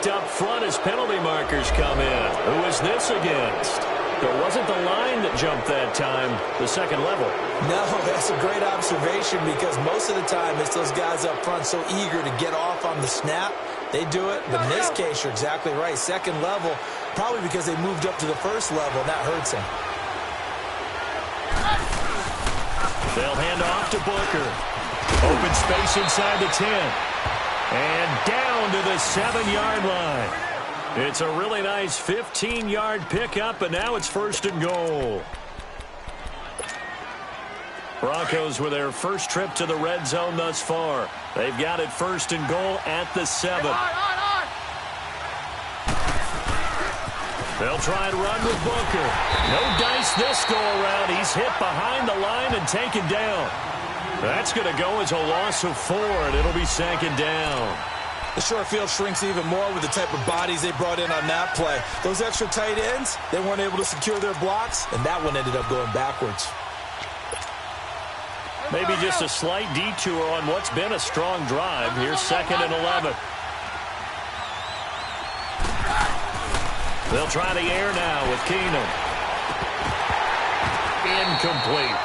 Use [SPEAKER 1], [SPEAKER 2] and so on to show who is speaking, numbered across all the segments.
[SPEAKER 1] locked up front as penalty markers come in. Who is this against? It wasn't the line that jumped that time, the second level.
[SPEAKER 2] No, that's a great observation because most of the time it's those guys up front so eager to get off on the snap. They do it, but in this case, you're exactly right. Second level, probably because they moved up to the first level, and that hurts them.
[SPEAKER 1] They'll hand off to Booker. Open space inside the 10. And down to the 7-yard line. It's a really nice 15-yard pickup, and now it's first and goal. Broncos with their first trip to the red zone thus far. They've got it first and goal at the 7. They'll try and run with Booker. No dice this go-around. He's hit behind the line and taken down. That's going to go as a loss of 4, and it'll be second down.
[SPEAKER 2] The short field shrinks even more with the type of bodies they brought in on that play. Those extra tight ends, they weren't able to secure their blocks, and that one ended up going backwards.
[SPEAKER 1] Maybe just a slight detour on what's been a strong drive. Here's second and 11. They'll try the air now with Keenum. Incomplete.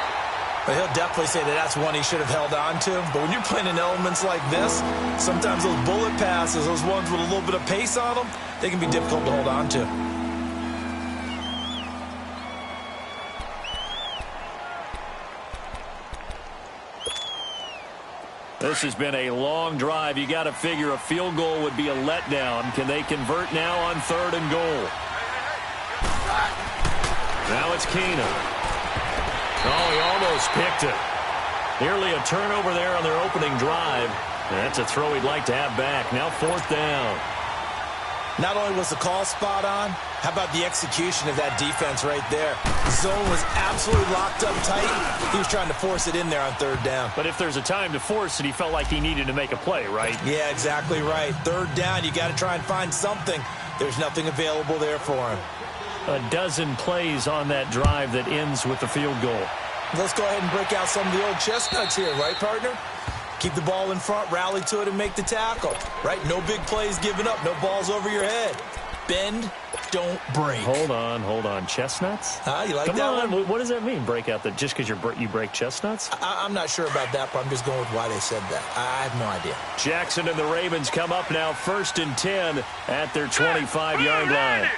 [SPEAKER 2] But he'll definitely say that that's one he should have held on to. But when you're playing in elements like this, sometimes those bullet passes, those ones with a little bit of pace on them, they can be difficult to hold on to.
[SPEAKER 1] This has been a long drive. You got to figure a field goal would be a letdown. Can they convert now on third and goal? Now it's Keenum. Oh, he almost picked it. Nearly a turnover there on their opening drive. That's a throw he'd like to have back. Now fourth down.
[SPEAKER 2] Not only was the call spot on, how about the execution of that defense right there? The zone was absolutely locked up tight. He was trying to force it in there on third down.
[SPEAKER 1] But if there's a time to force it, he felt like he needed to make a play, right?
[SPEAKER 2] Yeah, exactly right. Third down, you got to try and find something. There's nothing available there for him.
[SPEAKER 1] A dozen plays on that drive that ends with the field goal.
[SPEAKER 2] Let's go ahead and break out some of the old chestnuts here, right, partner? Keep the ball in front, rally to it, and make the tackle, right? No big plays given up, no balls over your head. Bend, don't break.
[SPEAKER 1] Hold on. Chestnuts?
[SPEAKER 2] You like
[SPEAKER 1] Come
[SPEAKER 2] that
[SPEAKER 1] on.
[SPEAKER 2] one?
[SPEAKER 1] What does that mean, break out? That just because you break chestnuts?
[SPEAKER 2] I'm not sure about that, but I'm just going with why they said that. I have no idea.
[SPEAKER 1] Jackson and the Ravens come up now first and 10 at their 25-yard line.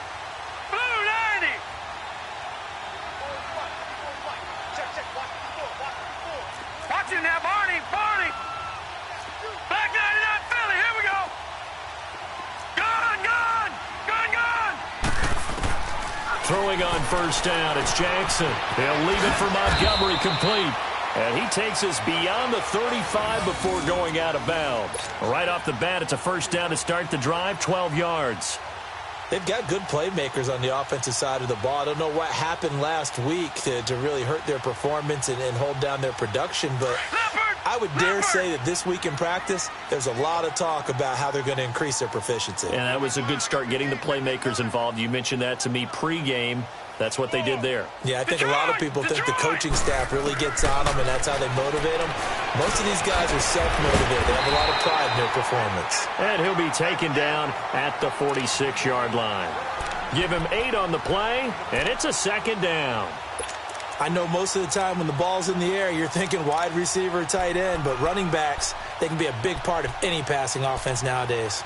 [SPEAKER 1] Throwing on first down, it's Jackson. He'll leave it for Montgomery complete. And he takes us beyond the 35 before going out of bounds. Right off the bat, it's a first down to start the drive, 12 yards.
[SPEAKER 2] They've got good playmakers on the offensive side of the ball. I don't know what happened last week to really hurt their performance and hold down their production, but I would dare say that this week in practice, there's a lot of talk about how they're going to increase their proficiency.
[SPEAKER 1] And that was a good start getting the playmakers involved. You mentioned that to me pregame. That's what they did there.
[SPEAKER 2] Yeah, I think a lot of people think the coaching staff really gets on them, and that's how they motivate them. Most of these guys are self-motivated. They have a lot of pride in their performance.
[SPEAKER 1] And he'll be taken down at the 46-yard line. Give him 8 on the play, and it's a second down.
[SPEAKER 2] I know most of the time when the ball's in the air, you're thinking wide receiver, tight end, but running backs, they can be a big part of any passing offense nowadays.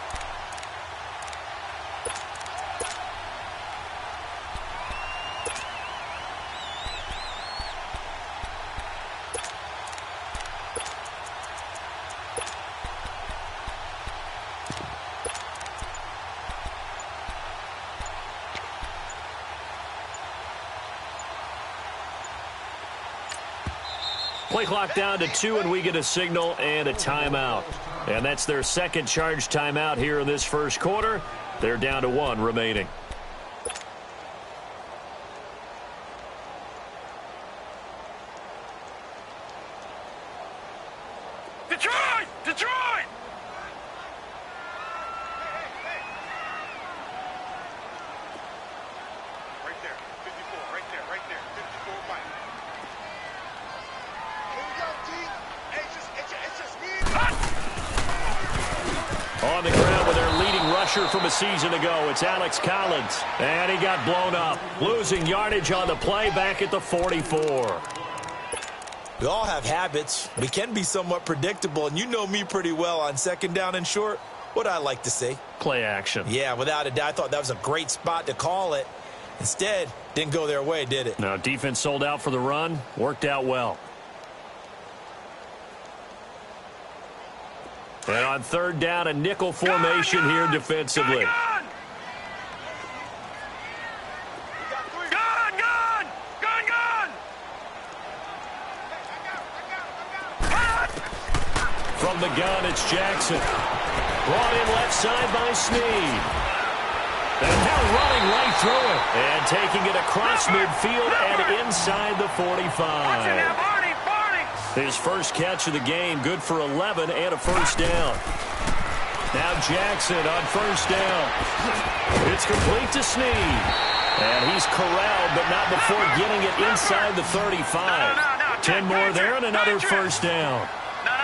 [SPEAKER 1] Play clock down to 2, and we get a signal and a timeout. And that's their second charge timeout here in this first quarter. They're down to 1 remaining.
[SPEAKER 3] Detroit! Right there, 54, right there, 54 Mike.
[SPEAKER 1] On the ground with their leading rusher rusher from a season ago. It's Alex Collins. And he got blown up. Losing yardage on the play back at the 44.
[SPEAKER 2] We all have habits. We can be somewhat predictable, and you know me pretty well on second down and short. What I like to see?
[SPEAKER 1] Play action.
[SPEAKER 2] Yeah, without a doubt. I thought that was a great spot to call it. Instead, didn't go their way, did it?
[SPEAKER 1] No, defense sold out for the run. Worked out well. And on third down, a nickel formation here defensively. From the gun, it's Jackson. Brought in left side by Snead. And now running right through it. And taking it across midfield and inside the 45. His first catch of the game, good for 11 and a first down. Now Jackson on first down. It's complete to Snead. And he's corralled, but not before getting it inside the 35. 10 more there and another first down.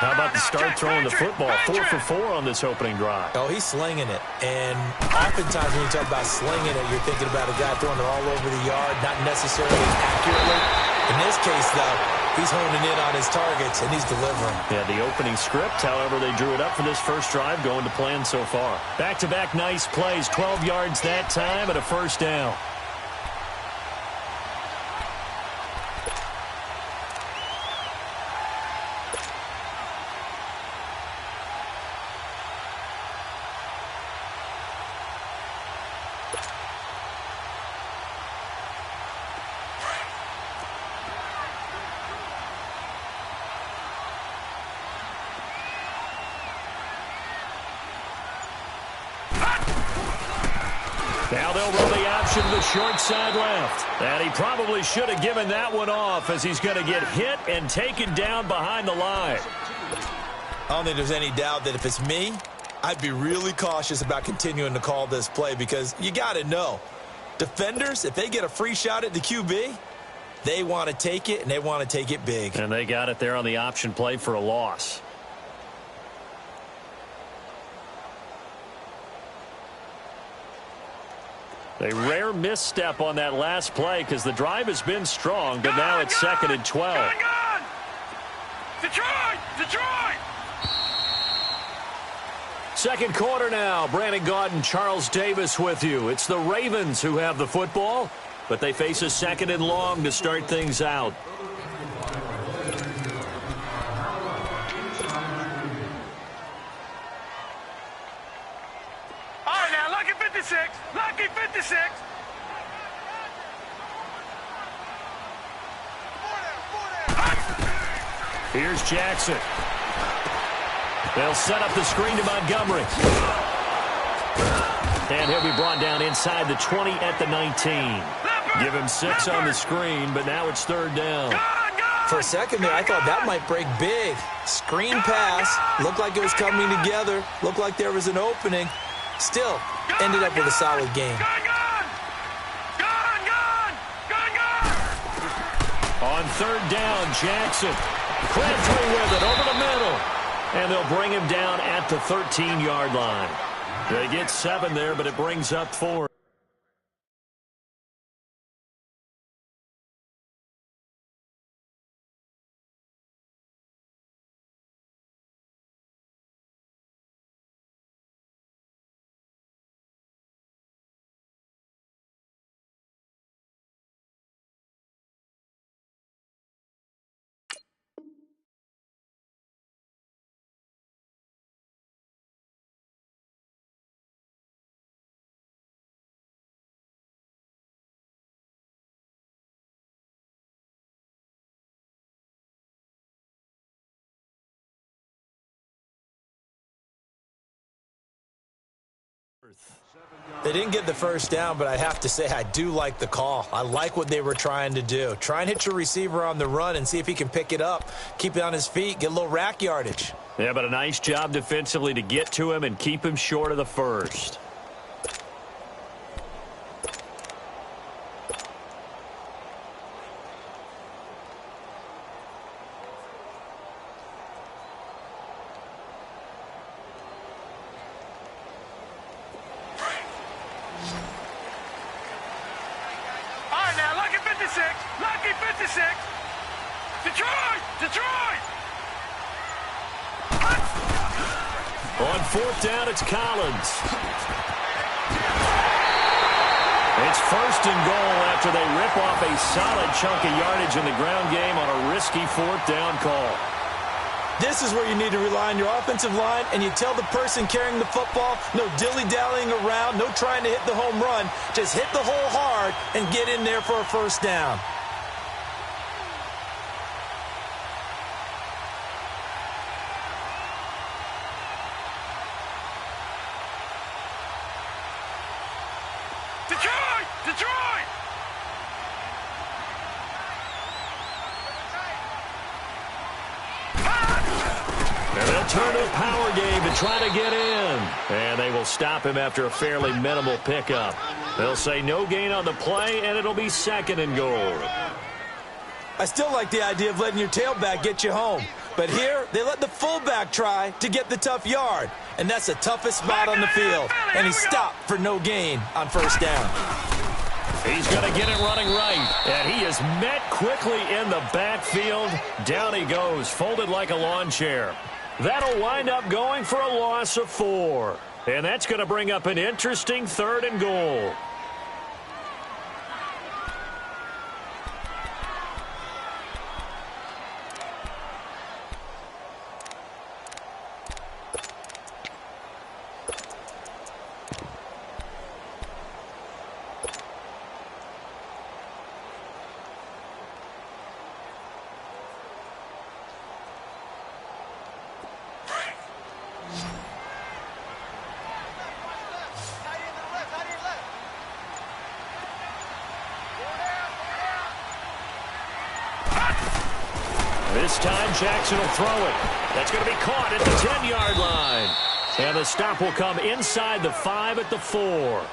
[SPEAKER 1] How about the start throwing the football? 4 for 4 on this opening drive.
[SPEAKER 2] Oh, he's slinging it. And oftentimes when you talk about slinging it, you're thinking about a guy throwing it all over the yard, not necessarily accurately. In this case, though, he's honing in on his targets, and he's delivering.
[SPEAKER 1] Yeah, the opening script, however, they drew it up for this first drive, going to plan so far. Back-to-back nice plays, 12 yards that time and a first down. Now they'll run the option to the short side left. And he probably should have given that one off as he's going to get hit and taken down behind the line.
[SPEAKER 2] I don't think there's any doubt that if it's me, I'd be really cautious about continuing to call this play because you got to know, defenders, if they get a free shot at the QB, they want to take it, and they want to take it big.
[SPEAKER 1] And they got it there on the option play for a loss. A rare misstep on that last play because the drive has been strong, but now it's second and 12.
[SPEAKER 3] Detroit!
[SPEAKER 1] Second quarter now. Brandon Gaudin and Charles Davis with you. It's the Ravens who have the football, but they face a second and long to start things out.
[SPEAKER 3] All right, now, lucky 56. Lucky 56.
[SPEAKER 1] Here's Jackson. They'll set up the screen to Montgomery. And he'll be brought down inside the 20 at the 19. Give him 6 on the screen, but now it's third down.
[SPEAKER 2] For a second there, I thought that might break big. Screen pass. Looked like it was coming together. Looked like there was an opening. Still, ended up with a solid game.
[SPEAKER 1] On third down, Jackson. Crabtree with it over the middle. And they'll bring him down at the 13-yard line. They get 7 there, but it brings up 4.
[SPEAKER 2] They didn't get the first down, but I have to say I do like the call. I like what they were trying to do. Try and hit your receiver on the run and see if he can pick it up, keep it on his feet, get a little rack yardage.
[SPEAKER 1] Yeah, but a nice job defensively to get to him and keep him short of the first.
[SPEAKER 3] All right, now, lucky 56. Lucky 56. Detroit! Detroit!
[SPEAKER 1] On fourth down, it's Collins. It's first and goal after they rip off a solid chunk of yardage in the ground game on a risky fourth down call.
[SPEAKER 2] This is where you need to rely on your offensive line, and you tell the person carrying the football, no dilly-dallying around, no trying to hit the home run. Just hit the hole hard and get in there for a first down.
[SPEAKER 3] Detroit! Detroit!
[SPEAKER 1] And they'll turn to a power game to try to get in. And they will stop him after a fairly minimal pickup. They'll say no gain on the play, and it'll be second and goal.
[SPEAKER 2] I still like the idea of letting your tailback get you home. But here, they let the fullback try to get the tough yard. And that's the toughest spot on the field. And he stopped for no gain on first down.
[SPEAKER 1] He's going to get it running right. And he is met quickly in the backfield. Down he goes, folded like a lawn chair. That'll wind up going for a loss of 4. And that's going to bring up an interesting third and goal. This time, Jackson will throw it. That's going to be caught at the 10-yard line. And the stop will come inside the 5 at the 4.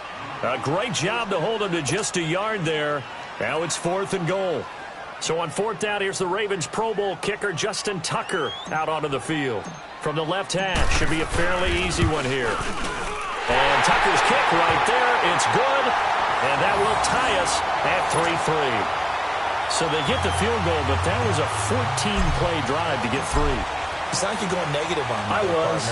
[SPEAKER 1] A great job to hold him to just a yard there. Now it's fourth and goal. So on fourth down, here's the Ravens Pro Bowl kicker Justin Tucker out onto the field. From the left hash, should be a fairly easy one here. And Tucker's kick right there. It's good. And that will tie us at 3-3. So they get the field goal, but that was a 14-play drive to get 3.
[SPEAKER 2] It sounds like you're going negative on me.
[SPEAKER 1] I was.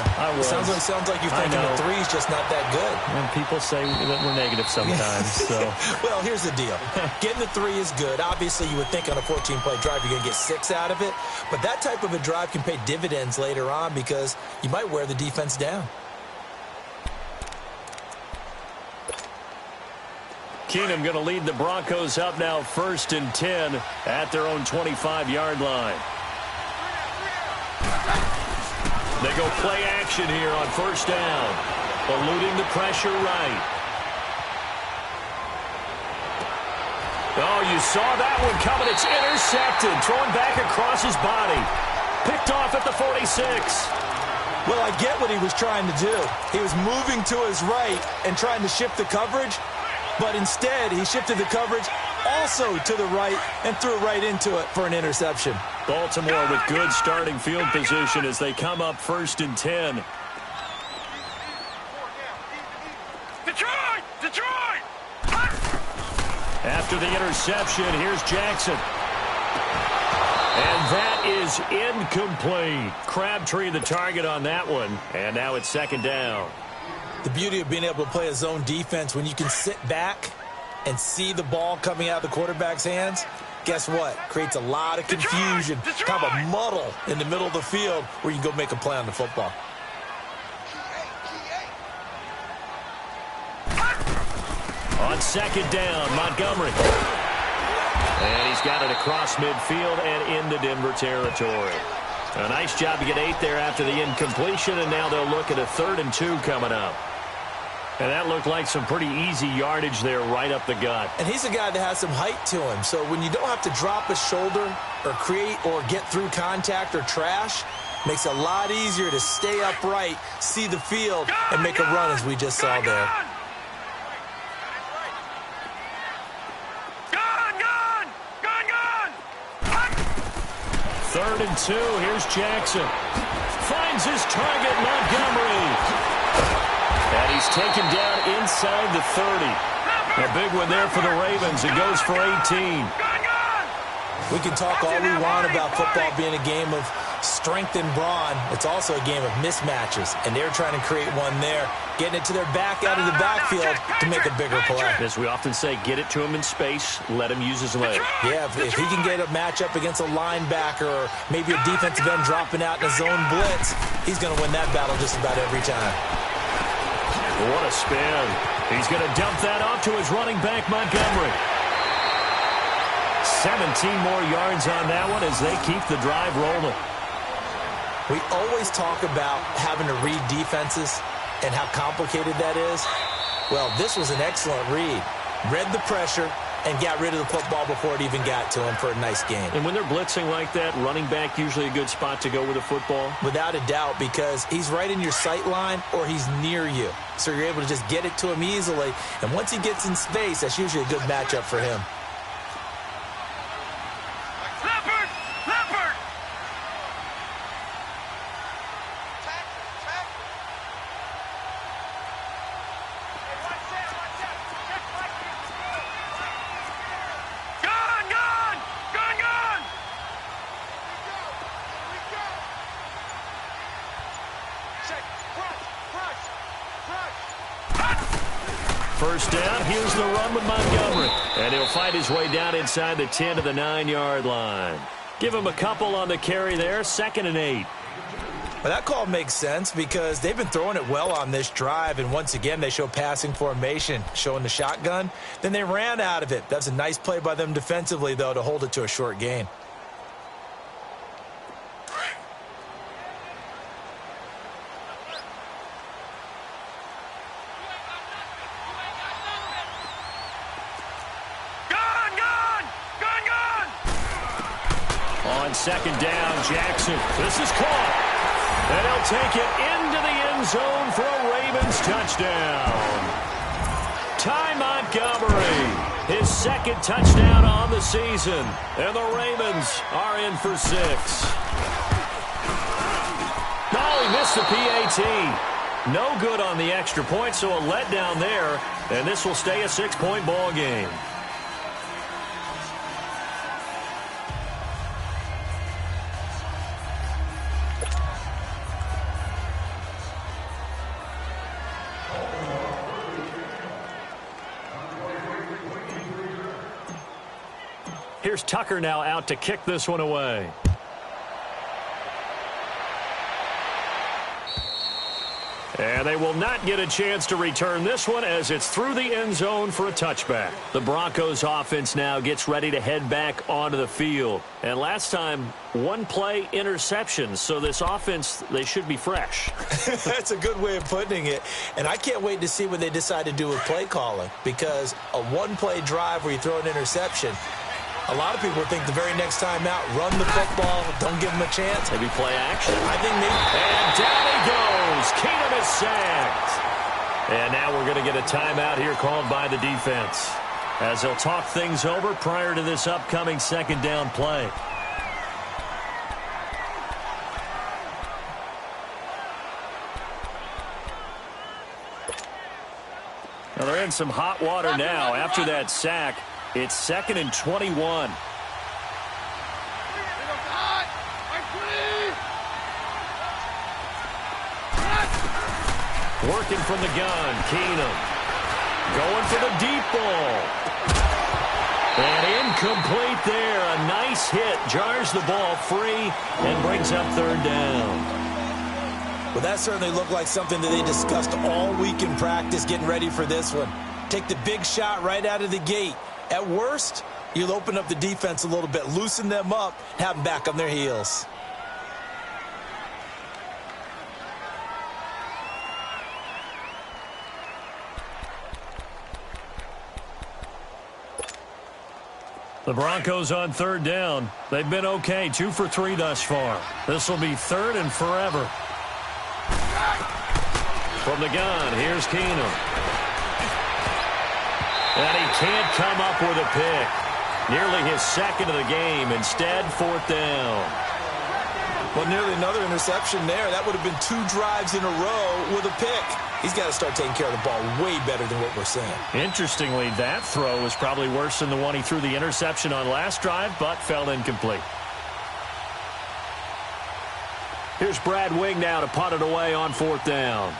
[SPEAKER 2] It sounds like you're thinking the 3 is just not that good.
[SPEAKER 1] And people say that we're negative sometimes. So.
[SPEAKER 2] Well, here's the deal. Getting the 3 is good. Obviously, you would think on a 14-play drive you're going to get 6 out of it. But that type of a drive can pay dividends later on because you might wear the defense down.
[SPEAKER 1] Keenum going to lead the Broncos up now first and 10 at their own 25-yard line. They go play action here on first down. Eluding the pressure right. Oh, you saw that one coming. It's intercepted. Thrown back across his body. Picked off at the 46.
[SPEAKER 2] Well, I get what he was trying to do. He was moving to his right and trying to shift the coverage. But instead, he shifted the coverage also to the right and threw right into it for an interception.
[SPEAKER 1] Baltimore with good starting field position as they come up first and 10.
[SPEAKER 3] Detroit! Detroit!
[SPEAKER 1] After the interception, here's Jackson. And that is incomplete. Crabtree the target on that one. And now it's second down.
[SPEAKER 2] The beauty of being able to play a zone defense when you can sit back and see the ball coming out of the quarterback's hands, guess what? Creates a lot of confusion, kind of a muddle in the middle of the field where you can go make a play on the football.
[SPEAKER 1] On second down, Montgomery. And he's got it across midfield and into Denver territory. A nice job to get 8 there after the incompletion, and now they'll look at a 3rd and 2 coming up. And that looked like some pretty easy yardage there right up the gut.
[SPEAKER 2] And he's a guy that has some height to him. So when you don't have to drop a shoulder or create or get through contact or trash, makes it a lot easier to stay upright, see the field, and make a run as we just saw there.
[SPEAKER 1] Third and 2, here's Jackson. Finds his target, Montgomery. And he's taken down inside the 30. A big one there for the Ravens. It goes for 18.
[SPEAKER 2] We can talk all we want about football being a game of strength and brawn. It's also a game of mismatches, and they're trying to create one there, getting it to their back out of the backfield to make a bigger play.
[SPEAKER 1] As we often say, get it to him in space, let him use his leg.
[SPEAKER 2] Yeah, if he can get a matchup against a linebacker or maybe a defensive end dropping out in a zone blitz, he's going to win that battle just about every time.
[SPEAKER 1] What a spin. He's going to dump that off to his running back, Montgomery. 17 more yards on that one as they keep the drive rolling.
[SPEAKER 2] We always talk about having to read defenses and how complicated that is. Well, this was an excellent read. Read the pressure and got rid of the football before it even got to him for a nice game.
[SPEAKER 1] And when they're blitzing like that, running back usually a good spot to go with the football?
[SPEAKER 2] Without a doubt, because he's right in your sight line or he's near you. So you're able to just get it to him easily. And once he gets in space, that's usually a good matchup for him.
[SPEAKER 1] First down, here's the run with Montgomery. And he'll fight his way down inside the 10 to the 9-yard line. Give him a couple on the carry there, 2nd and 8.
[SPEAKER 2] Well, that call makes sense because they've been throwing it well on this drive, and once again they show passing formation, showing the shotgun. Then they ran out of it. That's a nice play by them defensively, though, to hold it to a short gain.
[SPEAKER 1] On 2nd down, Jackson. This is caught. And he'll take it into the end zone for a Ravens touchdown. Ty Montgomery, his 2nd touchdown on the season. And the Ravens are in for 6. Oh, he missed the PAT. No good on the extra point, so a letdown there. And this will stay a 6-point ball game. Here's Tucker now out to kick this one away. And they will not get a chance to return this one as it's through the end zone for a touchback. The Broncos offense now gets ready to head back onto the field. And last time, 1-play interceptions. So this offense, they should be fresh.
[SPEAKER 2] That's a good way of putting it. And I can't wait to see what they decide to do with play calling. Because a 1-play drive where you throw an interception, a lot of people think the very next time out, run the football, don't give them a chance.
[SPEAKER 1] Maybe play action.
[SPEAKER 2] I think maybe.
[SPEAKER 1] And down he goes. Keenum is sacked. And now we're going to get a timeout here called by the defense, as they'll talk things over prior to this upcoming 2nd down play. Now they're in some hot water now after that sack. It's 2nd and 21. Working from the gun, Keenum. Going for the deep ball. And incomplete there. A nice hit. Jars the ball free and brings up 3rd down.
[SPEAKER 2] Well, that certainly looked like something that they discussed all week in practice getting ready for this one. Take the big shot right out of the gate. At worst, you'll open up the defense a little bit, loosen them up, have them back on their heels.
[SPEAKER 1] The Broncos on 3rd down. They've been okay, 2 for 3 thus far. This will be 3rd and forever. From the gun, here's Keenum. And he can't come up with a pick. Nearly his 2nd of the game. Instead, 4th down.
[SPEAKER 2] Well, nearly another interception there. That would have been 2 drives in a row with a pick. He's got to start taking care of the ball way better than what we're seeing.
[SPEAKER 1] Interestingly, that throw was probably worse than the one he threw the interception on last drive, but fell incomplete. Here's Brad Wing now to punt it away on 4th down.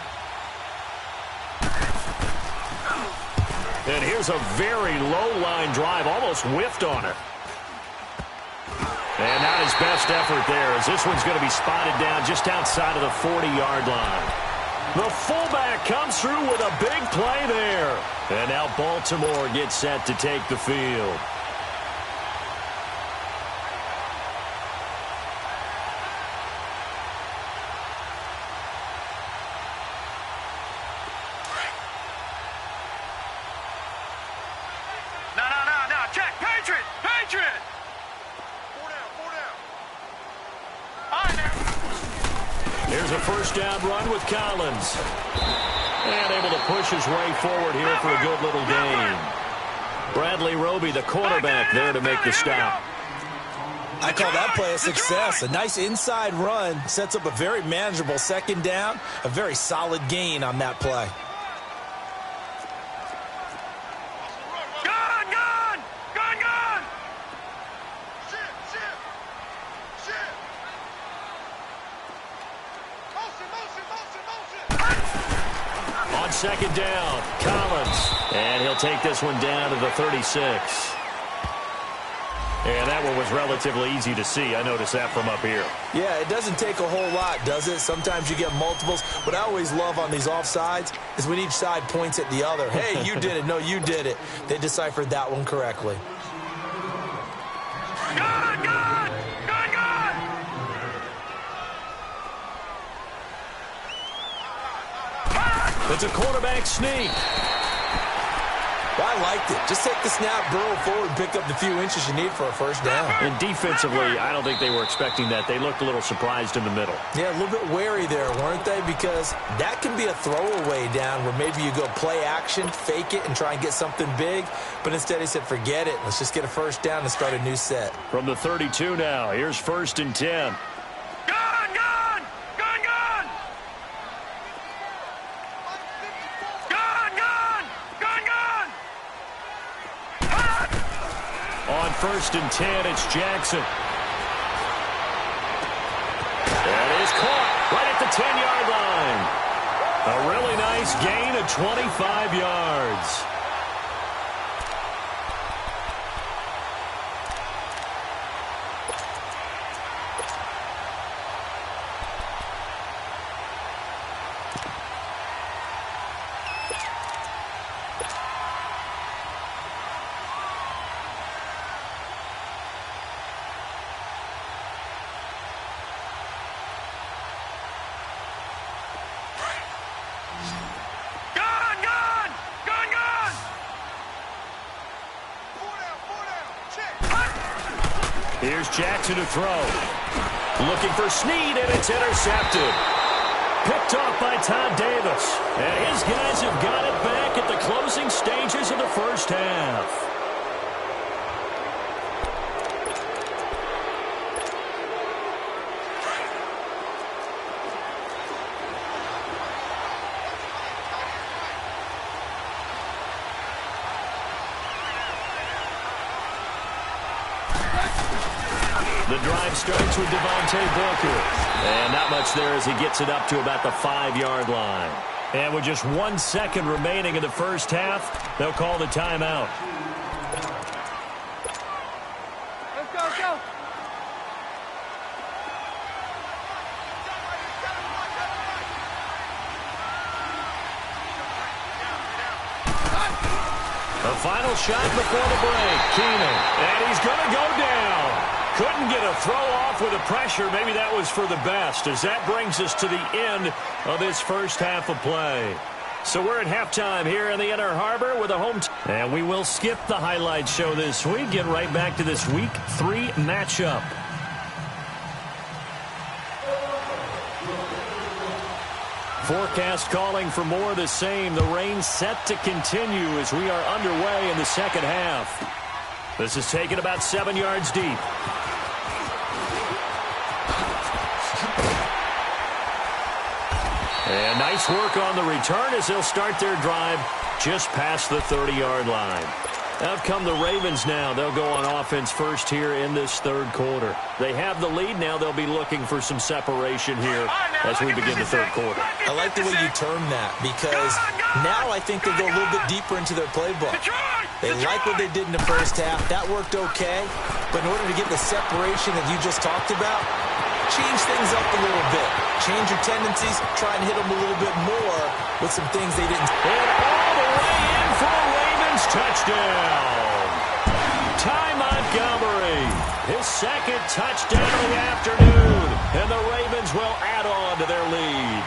[SPEAKER 1] And here's a very low-line drive, almost whiffed on it. And not his best effort there, as this one's going to be spotted down just outside of the 40-yard line. The fullback comes through with a big play there. And now Baltimore gets set to take the field.
[SPEAKER 3] No, check. Patriot. Four down. All right, now.
[SPEAKER 1] Here's a first down run with Collins. And able to push his way forward here for a good little gain. Bradley Roby, the quarterback, there to make the stop.
[SPEAKER 2] I call that play a success. A nice inside run sets up a very manageable 2nd down. A very solid gain on that play.
[SPEAKER 3] Gun! Shit! Motion!
[SPEAKER 1] On 2nd down, Collins. And he'll take this one down to the 36. And that one was relatively easy to see. I noticed that from up here.
[SPEAKER 2] Yeah, it doesn't take a whole lot, does it? Sometimes you get multiples. What I always love on these offsides is when each side points at the other. Hey, you did it. No, you did it. They deciphered that one correctly.
[SPEAKER 3] Gun!
[SPEAKER 1] It's a quarterback sneak.
[SPEAKER 2] Well, I liked it. Just take the snap, burrow forward, and pick up the few inches you need for a first down.
[SPEAKER 1] And defensively, I don't think they were expecting that. They looked a little surprised in the middle.
[SPEAKER 2] Yeah, a little bit wary there, weren't they? Because that can be a throwaway down where maybe you go play action, fake it, and try and get something big. But instead he said, forget it. Let's just get a first down and start a new set.
[SPEAKER 1] From the 32 now, here's 1st and 10. On 1st and 10, it's Jackson. That is caught right at the 10-yard line. A really nice gain of 25 yards. Here's Jackson to throw. Looking for Snead, and it's intercepted. Picked off by Todd Davis. And his guys have got it back at the closing stages of the first half. The drive starts with Devontae Booker. And not much there as he gets it up to about the 5-yard line. And with just 1 second remaining in the first half, they'll call the timeout.
[SPEAKER 3] Let's go.
[SPEAKER 1] The final shot before the break. Keenan. And he's going to go down. Couldn't get a throw off with the pressure. Maybe that was for the best, as that brings us to the end of this first half of play. So we're at halftime here in the Inner Harbor with a home team. And we will skip the highlight show this week. Get right back to this Week 3 matchup. Forecast calling for more of the same. The rain set to continue as we are underway in the second half. This is taken about 7 yards deep. And nice work on the return as they'll start their drive just past the 30-yard line. Out come the Ravens now. They'll go on offense first here in this third quarter. They have the lead now. They'll be looking for some separation here as we begin the third quarter.
[SPEAKER 2] I like the way you term that because now I think they go a little bit deeper into their playbook. They like what they did in the first half. That worked okay. But in order to get the separation that you just talked about, change things up a little bit. Change your tendencies. Try and hit them a little bit more with some things they didn't.
[SPEAKER 1] And all the way in for a Ravens touchdown. Ty Montgomery, his second touchdown of the afternoon. And the Ravens will add on to their lead.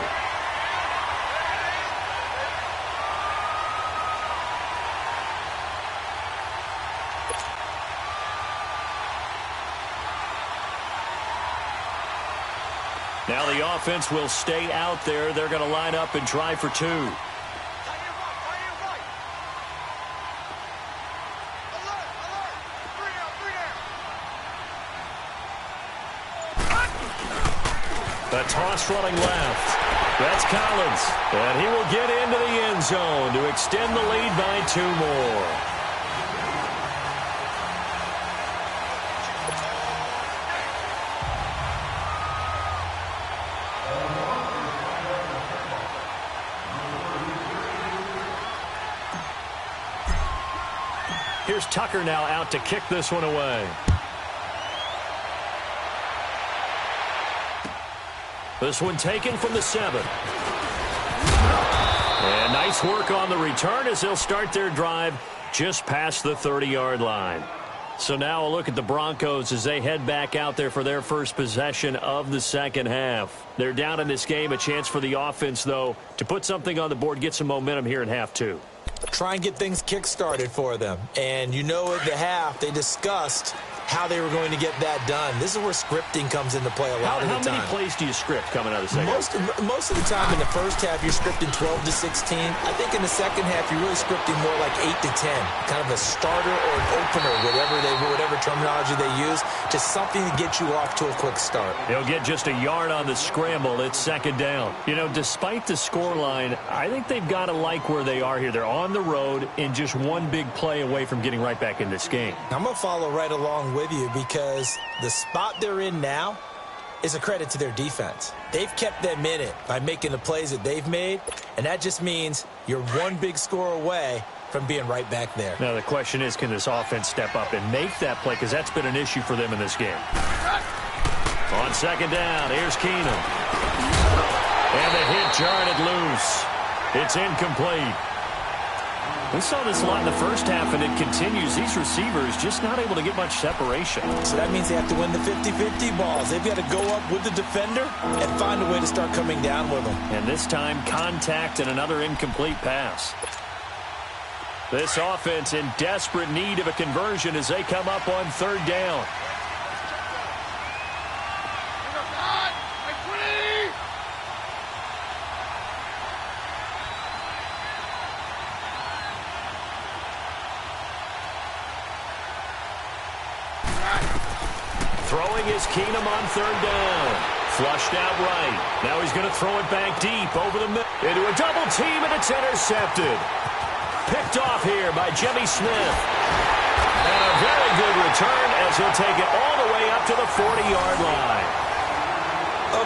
[SPEAKER 1] Now the offense will stay out there. They're going to line up and try for two. A toss running left. That's Collins. And he will get into the end zone to extend the lead by 2 more. Here's Tucker now out to kick this one away. This one taken from the 7. And nice work on the return as they'll start their drive just past the 30-yard line. So now a look at the Broncos as they head back out there for their first possession of the second half. They're down in this game. A chance for the offense, though, to put something on the board, get some momentum here in half 2.
[SPEAKER 2] Try and get things kick-started for them. And you know at the half, they discussed how they were going to get that done. This is where scripting comes into play a lot of the time.
[SPEAKER 1] How many plays do you script coming out of the second half?
[SPEAKER 2] Most of the time in the first half, you're scripting 12 to 16. I think in the second half, you're really scripting more like 8 to 10. Kind of a starter or an opener, whatever terminology they use. Just something to get you off to a quick start.
[SPEAKER 1] They'll get just a yard on the scramble. It's second down. You know, despite the scoreline, I think they've got to like where they are here. They're on the road and just one big play away from getting right back in this game.
[SPEAKER 2] I'm going to follow right along with you because the spot they're in now is a credit to their defense. They've kept them in it by making the plays that they've made, and that just means you're one big score away from being right back there.
[SPEAKER 1] Now the question is, can this offense step up and make that play? Because that's been an issue for them in this game. On second down, here's Keenum. And the hit jarred it loose. It's incomplete. We saw this a lot in the first half, and it continues. These receivers just not able to get much separation.
[SPEAKER 2] So that means they have to win the 50-50 balls. They've got to go up with the defender and find a way to start coming down with them.
[SPEAKER 1] And this time, contact and another incomplete pass. This offense in desperate need of a conversion as they come up on third down. Throwing is Keenum on third down. Flushed out right. Now he's going to throw it back deep over the middle. Into a double team, and it's intercepted. Picked off here by Jimmy Smith. And a very good return as he'll take it all the way up to the 40-yard line.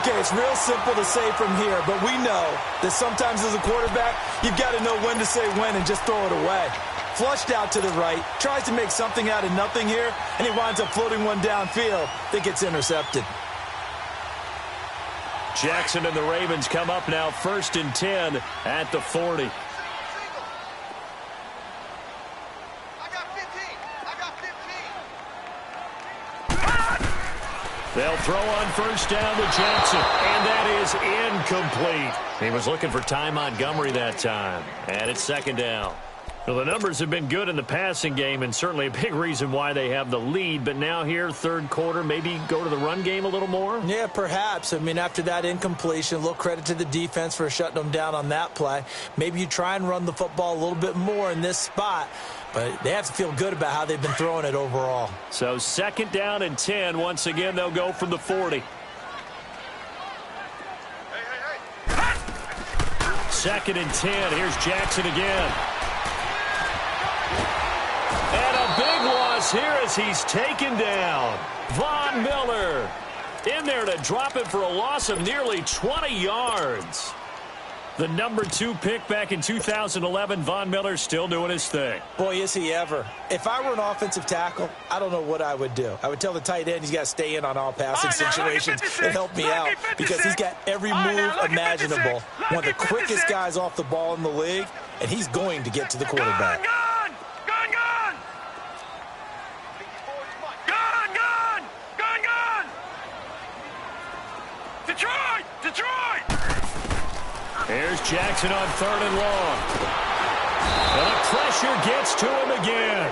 [SPEAKER 2] Okay, it's real simple to say from here, but we know that sometimes as a quarterback, you've got to know when to say when and just throw it away. Flushed out to the right, tries to make something out of nothing here, and he winds up floating one downfield that gets intercepted.
[SPEAKER 1] Jackson and the Ravens come up now 1st and 10 at the 40. They'll throw on first down to Jackson, and that is incomplete. He was looking for Ty Montgomery that time, and it's second down. Well, the numbers have been good in the passing game, and certainly a big reason why they have the lead. But now here, third quarter, maybe go to the run game a little more?
[SPEAKER 2] Yeah, perhaps. I mean, after that incompletion, a little credit to the defense for shutting them down on that play. Maybe you try and run the football a little bit more in this spot. But they have to feel good about how they've been throwing it overall.
[SPEAKER 1] So second down and 10. Once again, they'll go from the 40. 2nd and 10. Here's Jackson again. And a big loss here as he's taken down. Von Miller in there to drop it for a loss of nearly 20 yards. The number 2 pick back in 2011, Von Miller still doing his thing.
[SPEAKER 2] Boy, is he ever. If I were an offensive tackle, I don't know what I would do. I would tell the tight end he's got to stay in on all passing situations and help me out because he's got every move imaginable. One of the quickest guys off the ball in the league, and he's going to get to the quarterback.
[SPEAKER 1] Here's Jackson on 3rd and long. And the pressure gets to him again.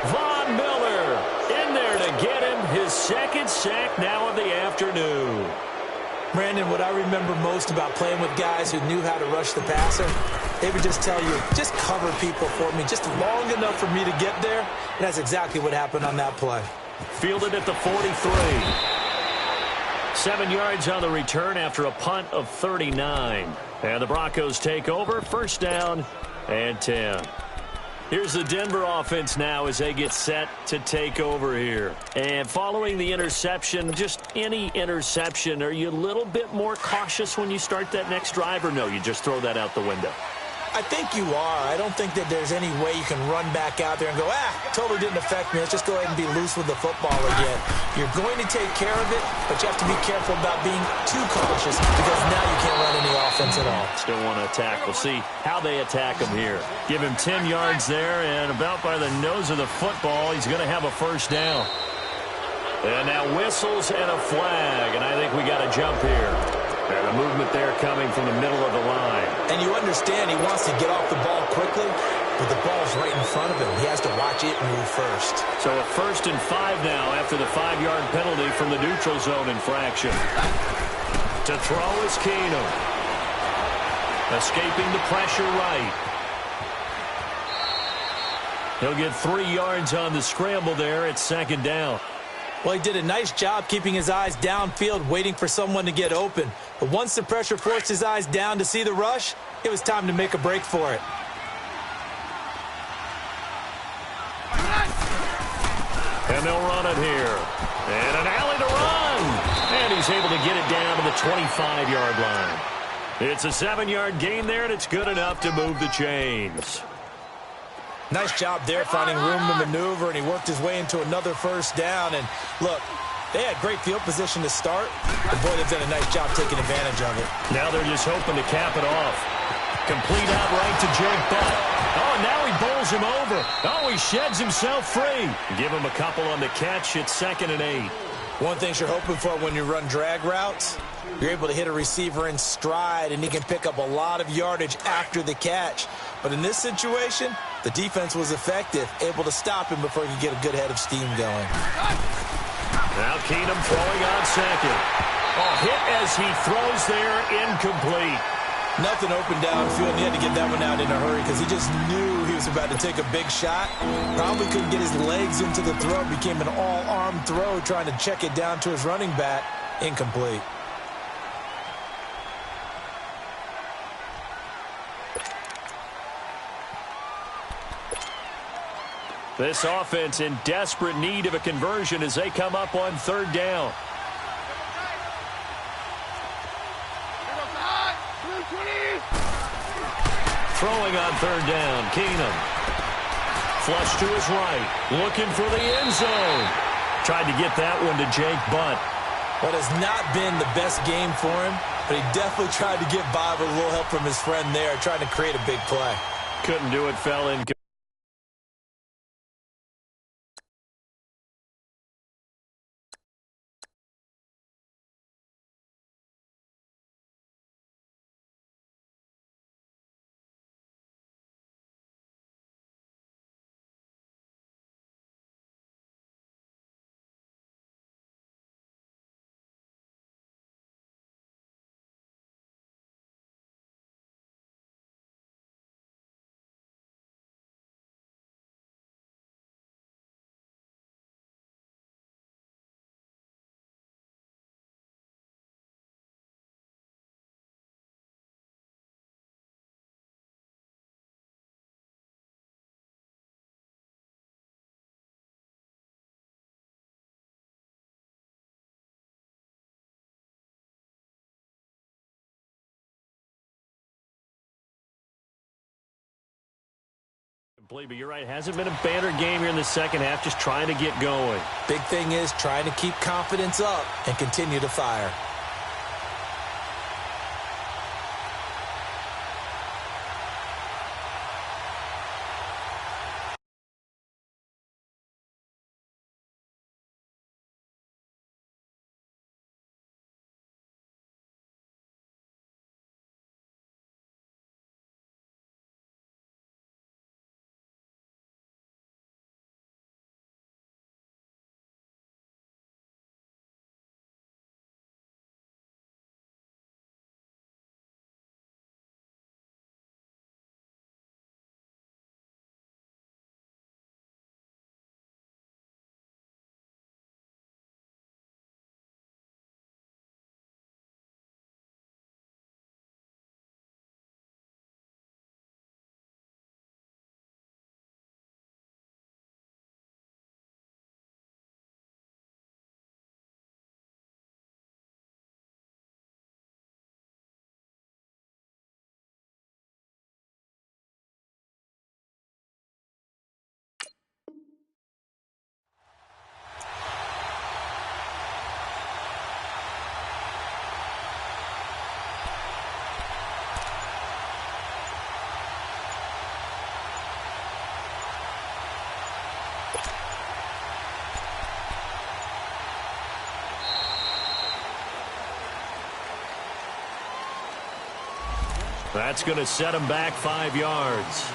[SPEAKER 1] Von Miller in there to get him his 2nd sack now of the afternoon.
[SPEAKER 2] Brandon, what I remember most about playing with guys who knew how to rush the passer, they would just tell you, just cover people for me, just long enough for me to get there. And that's exactly what happened on that play.
[SPEAKER 1] Fielded at the 43. 7 yards on the return after a punt of 39. And the Broncos take over, 1st down and 10. Here's the Denver offense now as they get set to take over here. And following the interception, just any interception, are you a little bit more cautious when you start that next drive, or no, you just throw that out the window?
[SPEAKER 2] I think you are. I don't think that there's any way you can run back out there and go, totally didn't affect me. Let's just go ahead and be loose with the football again. You're going to take care of it, but you have to be careful about being too cautious because now you can't run any offense at all.
[SPEAKER 1] Still want to attack. We'll see how they attack him here. Give him 10 yards there, and about by the nose of the football, he's going to have a 1st down. And now whistles and a flag, and I think we got a jump here. And a movement there coming from the middle of the line.
[SPEAKER 2] And you understand he wants to get off the ball quickly, but the ball's right in front of him. He has to watch it move first.
[SPEAKER 1] So a 1st and 5 now after the 5-yard penalty from the neutral zone infraction. To throw is Keenum. Escaping the pressure right. He'll get 3 yards on the scramble there at 2nd down.
[SPEAKER 2] Well, he did a nice job keeping his eyes downfield, waiting for someone to get open. But once the pressure forced his eyes down to see the rush, it was time to make a break for it.
[SPEAKER 1] And they'll run it here. And an alley to run. And he's able to get it down to the 25-yard line. It's a 7-yard gain there, and it's good enough to move the chains.
[SPEAKER 2] Nice job there finding room to maneuver, and he worked his way into another 1st down. And look, they had great field position to start, but boy, they've done a nice job taking advantage of it.
[SPEAKER 1] Now they're just hoping to cap it off. Complete out right to Jake Butt. Oh, and now he bowls him over. Oh, he sheds himself free. Give him a couple on the catch. It's 2nd and 8.
[SPEAKER 2] One thing you're hoping for when you run drag routes, you're able to hit a receiver in stride, and he can pick up a lot of yardage after the catch. But in this situation, the defense was effective, able to stop him before he could get a good head of steam going.
[SPEAKER 1] Now Keenum throwing on 2nd. Oh, hit as he throws there, incomplete.
[SPEAKER 2] Nothing open downfield, and he had to get that one out in a hurry because he just knew he was about to take a big shot. Probably couldn't get his legs into the throw. Became an all-arm throw trying to check it down to his running back. Incomplete.
[SPEAKER 1] This offense in desperate need of a conversion as they come up on 3rd down. Throwing on 3rd down, Keenum. Flush to his right, looking for the end zone. Tried to get that one to Jake Butt.
[SPEAKER 2] What has not been the best game for him, but he definitely tried to get by with a little help from his friend there, trying to create a big play.
[SPEAKER 1] Couldn't do it, fell in. But you're right, hasn't been a banner game here in the second half, just trying to get going.
[SPEAKER 2] Big thing is trying to keep confidence up and continue to fire.
[SPEAKER 1] That's going to set him back 5 yards.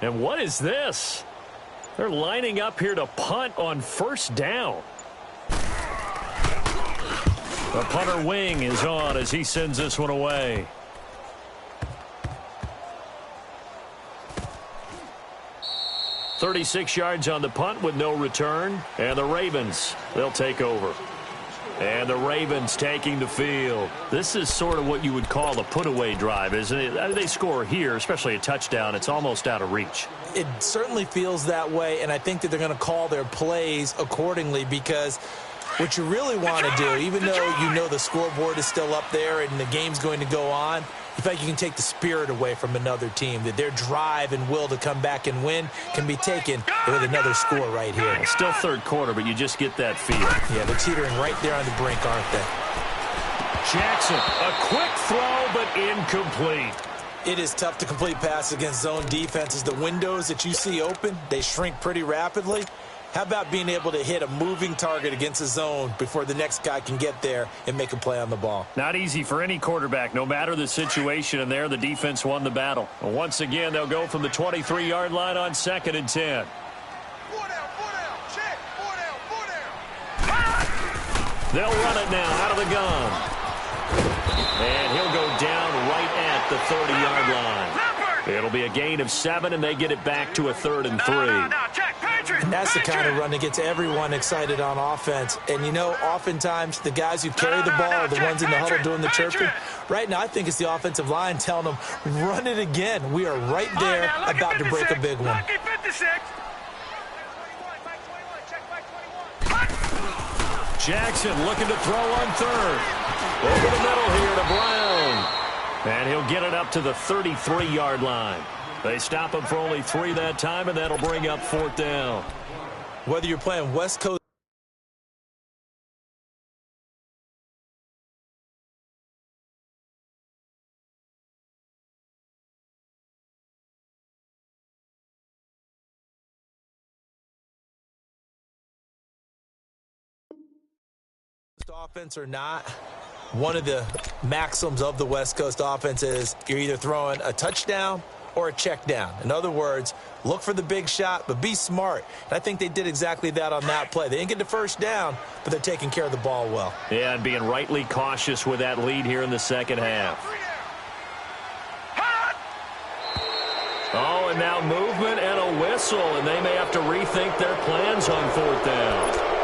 [SPEAKER 1] And what is this? They're lining up here to punt on first down. The punter wing is on as he sends this one away. "36 yards on the punt with no return. And the Ravens, they'll take over. And the Ravens taking the field. This is sort of what you would call a put-away drive, isn't it? They score here, especially a touchdown. It's almost out of reach.
[SPEAKER 2] It certainly feels that way, and I think that they're going to call their plays accordingly, because what you really want to do, even though you know the scoreboard is still up there and the game's going to go on, you feel like you can take the spirit away from another team, that their drive and will to come back and win can be taken with another score right here.
[SPEAKER 1] It's still third quarter, but you just get that feel.
[SPEAKER 2] Yeah, they're teetering right there on the brink, aren't they?
[SPEAKER 1] Jackson, a quick throw, but incomplete.
[SPEAKER 2] It is tough to complete passes against zone defenses. The windows that you see open, they shrink pretty rapidly. How about being able to hit a moving target against a zone before the next guy can get there and make a play on the ball?
[SPEAKER 1] Not easy for any quarterback, no matter the situation, and there the defense won the battle. And once again, they'll go from the 23-yard line on 2nd and 10. They'll run it now out of the gun. And he'll go down right at the 30-yard line. It'll be a gain of 7, and they get it back to a 3rd and 3.
[SPEAKER 2] And that's the kind of run that gets everyone excited on offense. And, you know, oftentimes the guys who carry the ball are the ones in the huddle doing the chirping. Right now, I think it's the offensive line telling them, run it again. We are right there about to break a big one.
[SPEAKER 1] Jackson looking to throw on 3rd. Over the middle here to Brown. And he'll get it up to the 33-yard line. They stop him for only 3 that time, and that'll bring up 4th down.
[SPEAKER 2] Whether you're playing West Coast offense or not, one of the maxims of the West Coast offense is you're either throwing a touchdown or a check down. In other words, look for the big shot, but be smart. And I think they did exactly that on that play. They didn't get the first down, but they're taking care of the ball well.
[SPEAKER 1] Yeah, and being rightly cautious with that lead here in the second half. Oh, and now movement and a whistle, and they may have to rethink their plans on 4th down.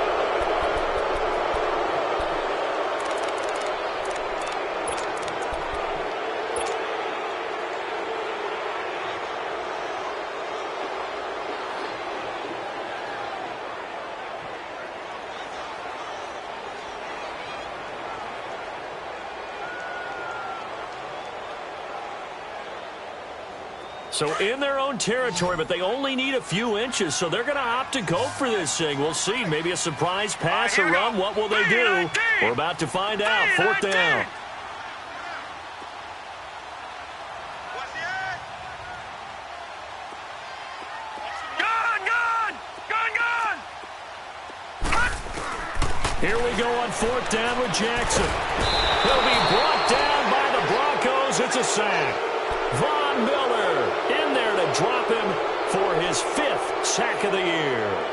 [SPEAKER 1] So in their own territory, but they only need a few inches, so they're going to opt to go for this thing. We'll see. Maybe a surprise pass or run. What will they do? We're about to find out. 4th down. Here we go on 4th down with Jackson. He'll be brought down by the Broncos. It's a sack. Von Miller in there to drop him for his 5th sack of the year.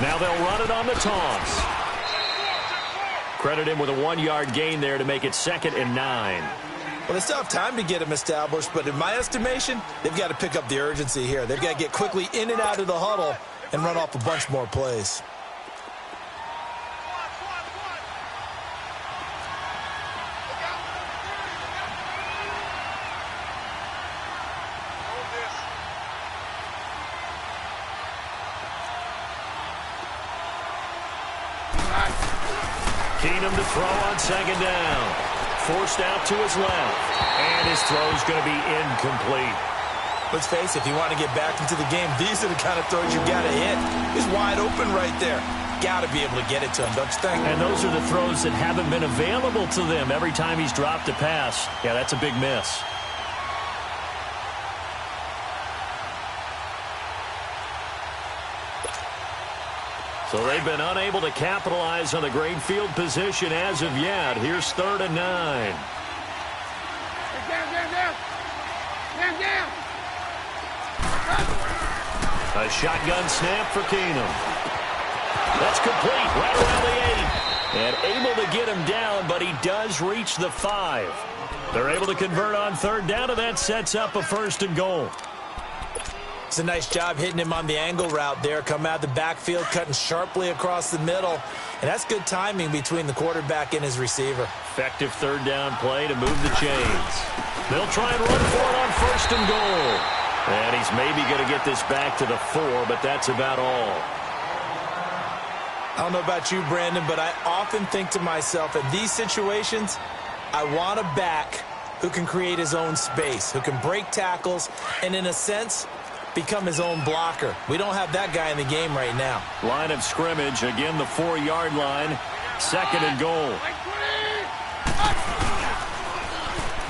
[SPEAKER 1] Now they'll run it on the toss. Credit him with a 1-yard gain there to make it 2nd and 9.
[SPEAKER 2] Well, they still have time to get him established, but in my estimation, they've got to pick up the urgency here. They've got to get quickly in and out of the huddle and run off a bunch more plays.
[SPEAKER 1] Keenum to throw on 2nd down. Forced out to his left. And his throw's going to be incomplete.
[SPEAKER 2] Let's face it, if you want to get back into the game, these are the kind of throws you've got to hit. He's wide open right there. Got to be able to get it to him, don't you think?
[SPEAKER 1] And those are the throws that haven't been available to them every time he's dropped a pass. Yeah, that's a big miss. So they've been unable to capitalize on the great field position as of yet. Here's 3rd and 9. A shotgun snap for Keenum. That's complete right around the 8. And able to get him down, but he does reach the 5. They're able to convert on 3rd down, and that sets up a 1st and goal.
[SPEAKER 2] It's a nice job hitting him on the angle route there. Come out of the backfield, cutting sharply across the middle. And that's good timing between the quarterback and his receiver.
[SPEAKER 1] Effective 3rd down play to move the chains. They'll try and run for it on 1st and goal. And he's maybe going to get this back to the 4, but that's about all.
[SPEAKER 2] I don't know about you, Brandon, but I often think to myself, in these situations, I want a back who can create his own space, who can break tackles, and in a sense, become his own blocker. We don't have that guy in the game right now.
[SPEAKER 1] Line of scrimmage, again the 4-yard line, 2nd and goal.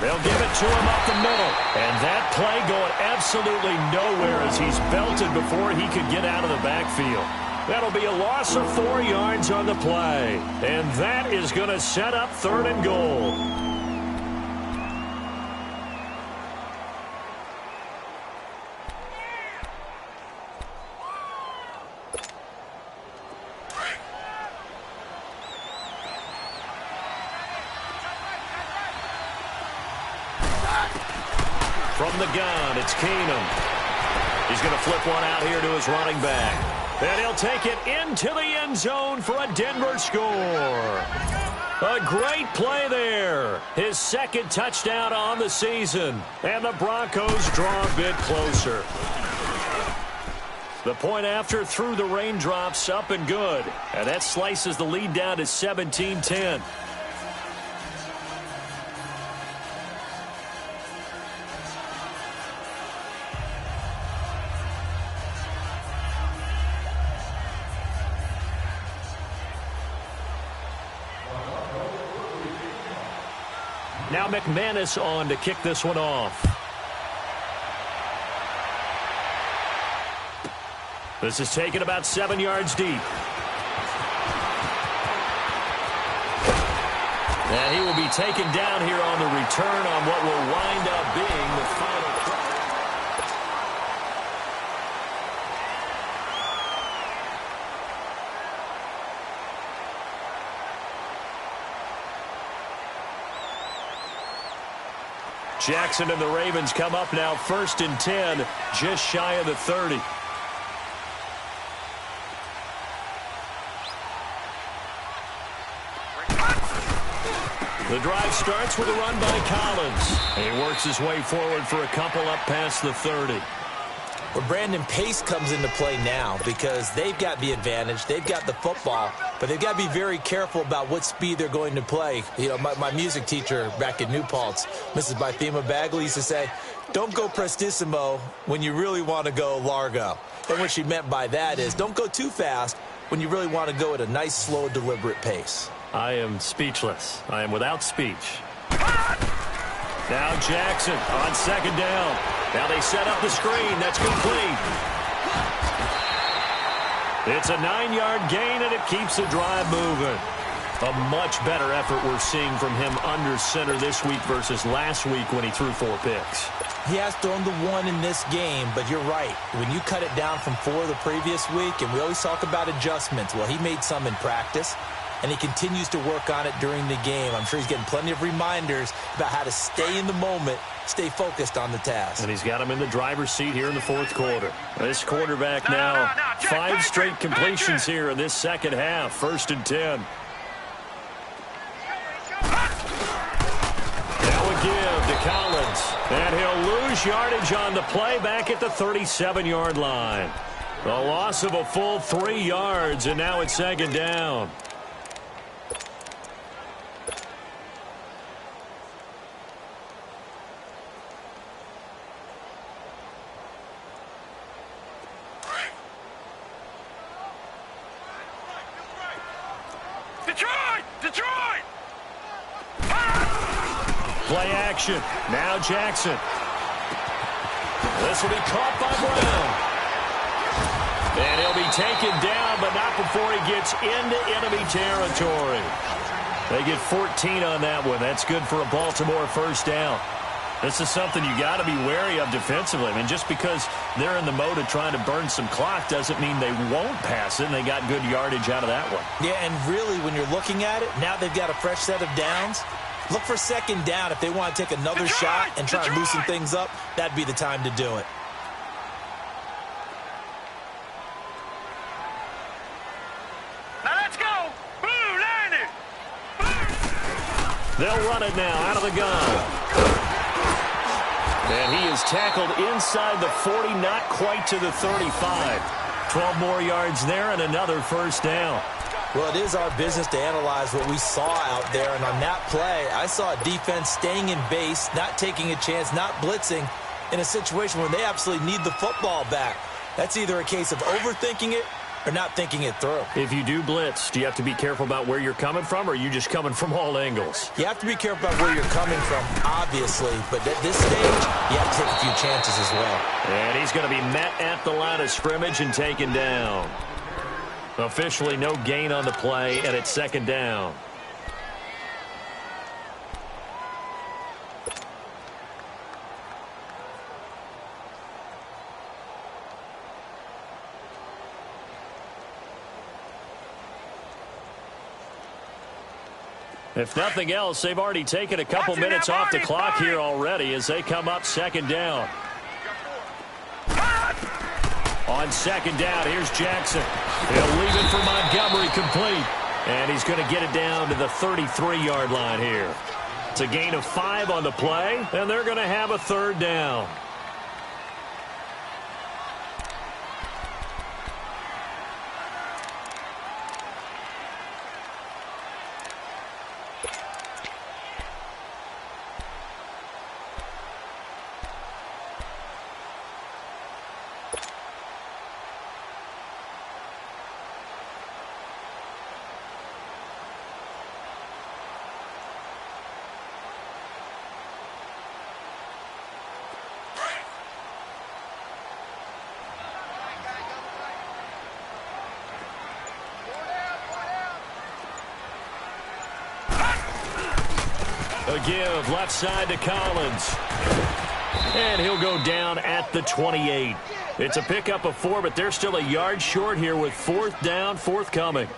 [SPEAKER 1] They'll give it to him up the middle. And that play going absolutely nowhere as he's belted before he could get out of the backfield. That'll be a loss of 4 yards on the play. And that is going to set up 3rd and goal. From the gun, it's Keenum. He's going to flip one out here to his running back. And he'll take it into the end zone for a Denver score. A great play there. His 2nd touchdown on the season. And the Broncos draw a bit closer. The point after through the raindrops, up and good. And that slices the lead down to 17-10. Now McManus on to kick this one off. This is taken about 7 yards deep. And he will be taken down here on the return on what will wind up being the final play. Jackson and the Ravens come up now 1st and 10, just shy of the 30. The drive starts with a run by Collins. And he works his way forward for a couple up past the 30.
[SPEAKER 2] Well, Brandon, pace comes into play now because they've got the advantage. They've got the football, but they've got to be very careful about what speed they're going to play. You know, my music teacher back in New Paltz, Mrs. Bythema Bagley, used to say, don't go prestissimo when you really want to go largo. And what she meant by that is don't go too fast when you really want to go at a nice, slow, deliberate pace.
[SPEAKER 1] I am speechless. I am without speech. Now Jackson on 2nd down. Now they set up the screen. That's complete. It's a 9-yard gain, and it keeps the drive moving. A much better effort we're seeing from him under center this week versus last week when he threw 4 picks.
[SPEAKER 2] He has thrown the 1 in this game, but you're right. When you cut it down from 4 the previous week, and we always talk about adjustments, well, he made some in practice, and he continues to work on it during the game. I'm sure he's getting plenty of reminders about how to stay in the moment, stay focused on the task.
[SPEAKER 1] And he's got him in the driver's seat here in the 4th quarter. This quarterback now, 5 straight completions here in this 2nd half, 1st and 10. Now a give to Collins. And he'll lose yardage on the play back at the 37-yard line. A loss of a full 3 yards, and now it's 2nd down.
[SPEAKER 3] Detroit!
[SPEAKER 1] Play action. Now Jackson. This will be caught by Brown. And he'll be taken down, but not before he gets into enemy territory. They get 14 on that one. That's good for a Baltimore 1st down. This is something you got to be wary of defensively. I mean, just because they're in the mode of trying to burn some clock doesn't mean they won't pass it, and they got good yardage out of that one.
[SPEAKER 2] Yeah, and really, when you're looking at it, now they've got a fresh set of downs. Look for 2nd down if they want to take another shot and try and loosen things up. That'd be the time to do it.
[SPEAKER 3] Now let's go! Blue, line it!
[SPEAKER 1] They'll run it now out of the gun. And he is tackled inside the 40, not quite to the 35. 12 more yards there and another 1st down.
[SPEAKER 2] Well, it is our business to analyze what we saw out there. And on that play, I saw a defense staying in base, not taking a chance, not blitzing in a situation where they absolutely need the football back. That's either a case of overthinking it or not thinking it through.
[SPEAKER 1] If you do blitz, do you have to be careful about where you're coming from, or are you just coming from all angles?
[SPEAKER 2] You have to be careful about where you're coming from, obviously. But at this stage, you have to take a few chances as well.
[SPEAKER 1] And he's going to be met at the line of scrimmage and taken down. Officially no gain on the play, and it's second down. If nothing else, they've already taken a couple minutes off the clock here already as they come up second down. On second down, here's Jackson. He'll leave it for Montgomery complete. And he's going to get it down to the 33-yard line here. It's a gain of 5 on the play, and they're going to have a third down. A give left side to Collins. And he'll go down at the 28. It's a pickup of 4, but they're still a yard short here with fourth down forthcoming.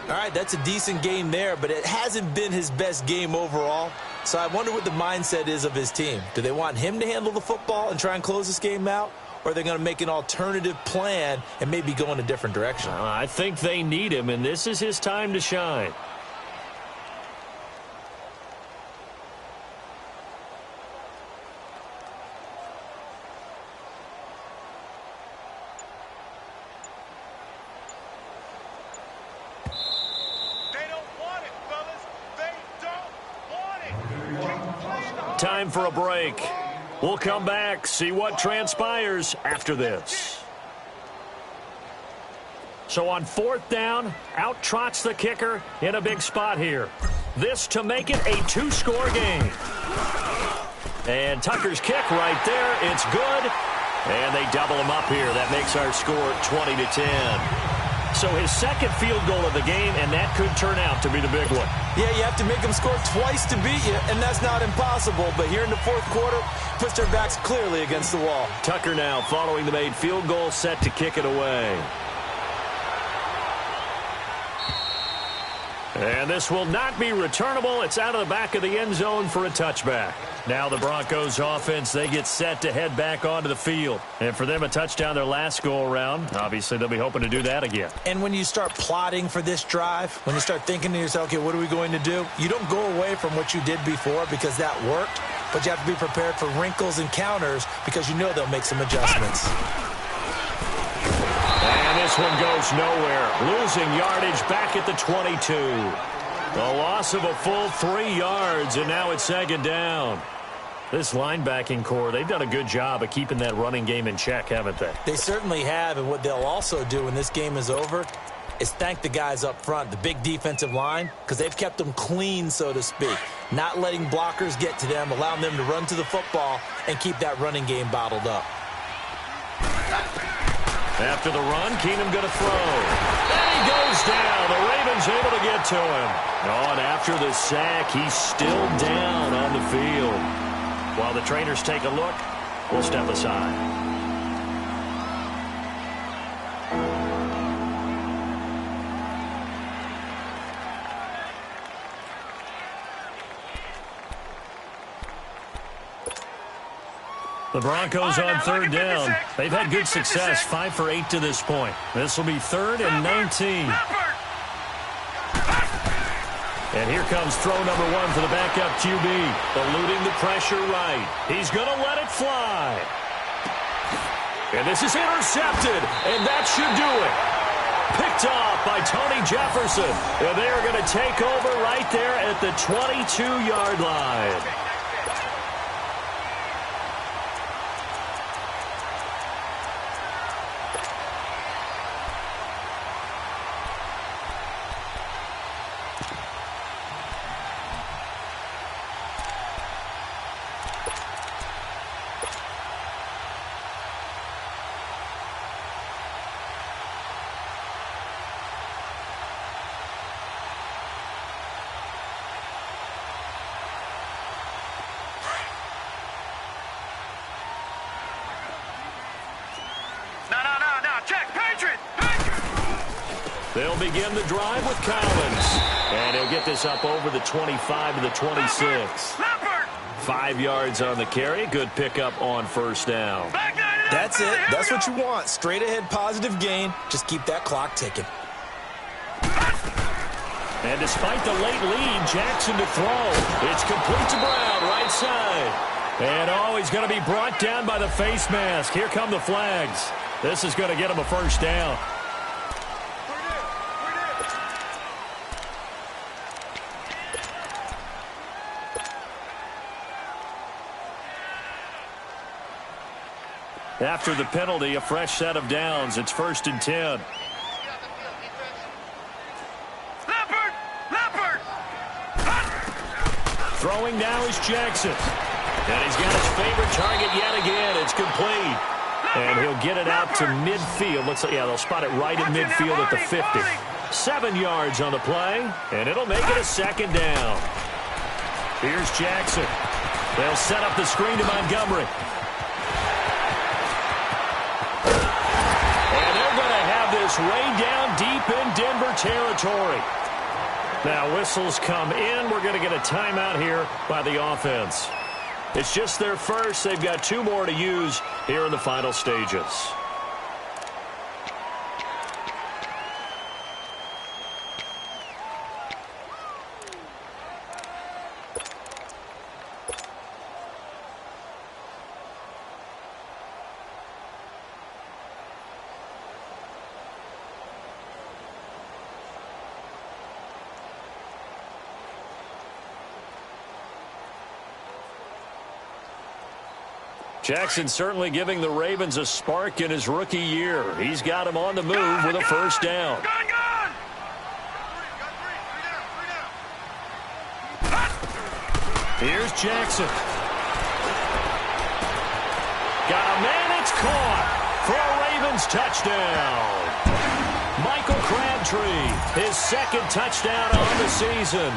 [SPEAKER 2] All right, that's a decent game there, but it hasn't been his best game overall. So I wonder what the mindset is of his team. Do they want him to handle the football and try and close this game out? Or are they going to make an alternative plan and maybe go in a different direction?
[SPEAKER 1] I think they need him, and this is his time to shine. Time for a break. We'll come back, see what transpires after this. So on fourth down, out trots the kicker in a big spot here. This to make it a 2-score game. And Tucker's kick right there. It's good. And they double him up here. That makes our score 20-10. So his second field goal of the game, and that could turn out to be the big one.
[SPEAKER 2] Yeah, you have to make them score twice to beat you, and that's not impossible. But here in the fourth quarter, puts their backs clearly against the wall.
[SPEAKER 1] Tucker now following the made field goal, set to kick it away. And this will not be returnable. It's out of the back of the end zone for a touchback. Now the Broncos offense, they get set to head back onto the field. And for them, a touchdown their last go-around. Obviously, they'll be hoping to do that again.
[SPEAKER 2] And when you start plotting for this drive, when you start thinking to yourself, okay, what are we going to do? You don't go away from what you did before because that worked. But you have to be prepared for wrinkles and counters because you know they'll make some adjustments.
[SPEAKER 1] And this one goes nowhere. Losing yardage back at the 22. A loss of a full 3 yards, and now it's second down. This linebacking core, they've done a good job of keeping that running game in check, haven't they?
[SPEAKER 2] They certainly have, and what they'll also do when this game is over is thank the guys up front, the big defensive line, because they've kept them clean, so to speak. Not letting blockers get to them, allowing them to run to the football and keep that running game bottled up.
[SPEAKER 1] After the run, Keenum going to throw. And he goes down. The Ravens able to get to him. Oh, and after the sack, he's still down on the field. While the trainers take a look, we'll step aside. The Broncos on third down. They've had good success, 5 for 8 to this point. This will be 3rd and 19. And here comes throw number 1 for the backup QB. Eluding the pressure right. He's going to let it fly. And this is intercepted, and that should do it. Picked off by Tony Jefferson. And they are going to take over right there at the 22-yard line. They'll begin the drive with Collins. And he'll get this up over the 25 to the 26. 5 yards on the carry. Good pickup on first down.
[SPEAKER 2] That's it. That's what you want. Straight ahead positive gain. Just keep that clock ticking.
[SPEAKER 1] And despite the late lead, Jackson to throw. It's complete to Brown, right side. And he's going to be brought down by the face mask. Here come the flags. This is going to get him a first down. After the penalty, a fresh set of downs. It's 1st and 10. Throwing now is Jackson. And he's got his favorite target yet again. It's complete. And he'll get it out to midfield. Looks like, yeah, they'll spot it right in midfield at the 50. 7 yards on the play, and it'll make it a second down. Here's Jackson. They'll set up the screen to Montgomery. This way down deep in Denver territory. Now whistles come in. We're going to get a timeout here by the offense. It's just their first. They've got 2 more to use here in the final stages. Jackson certainly giving the Ravens a spark in his rookie year. He's got him on the move with a first down. Here's Jackson. Got a man, it's caught for a Ravens touchdown. Michael Crabtree, his second touchdown on the season.